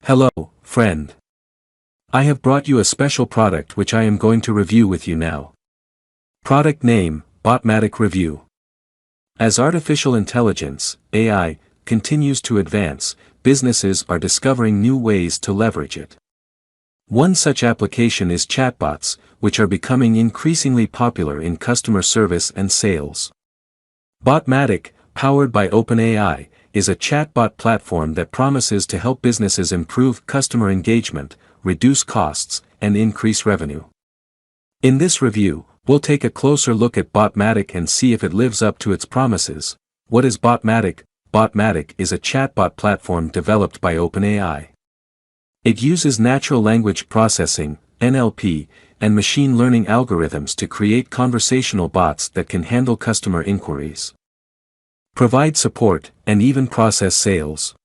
Hello, friend. I have brought you a special product which I am going to review with you now. Product name, BotMatic Review. As artificial intelligence, AI, continues to advance, businesses are discovering new ways to leverage it. One such application is chatbots, which are becoming increasingly popular in customer service and sales. BotMatic, powered by OpenAI, is a chatbot platform that promises to help businesses improve customer engagement, reduce costs, and increase revenue. In this review, we'll take a closer look at BotMatic and see if it lives up to its promises. What is BotMatic? BotMatic is a chatbot platform developed by OpenAI. It uses natural language processing, NLP, and machine learning algorithms to create conversational bots that can handle customer inquiries, provide support, and even process sales.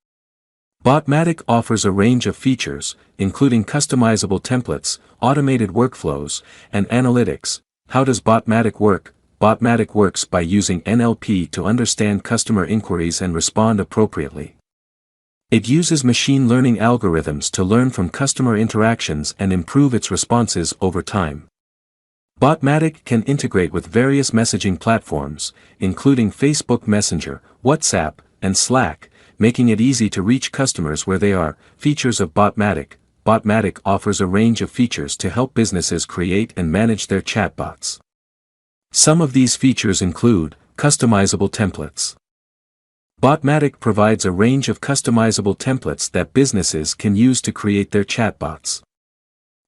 BotMatic offers a range of features, including customizable templates, automated workflows, and analytics. How does BotMatic work? BotMatic works by using NLP to understand customer inquiries and respond appropriately. It uses machine learning algorithms to learn from customer interactions and improve its responses over time. BotMatic can integrate with various messaging platforms, including Facebook Messenger, WhatsApp, and Slack, making it easy to reach customers where they are. Features of BotMatic. BotMatic offers a range of features to help businesses create and manage their chatbots. Some of these features include customizable templates. BotMatic provides a range of customizable templates that businesses can use to create their chatbots.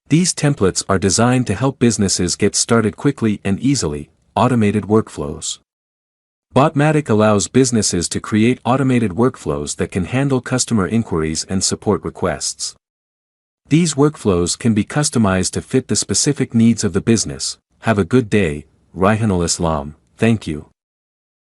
These templates are designed to help businesses get started quickly and easily. Automated workflows. BotMatic allows businesses to create automated workflows that can handle customer inquiries and support requests. These workflows can be customized to fit the specific needs of the business. Have a good day, Raihan House. Thank you.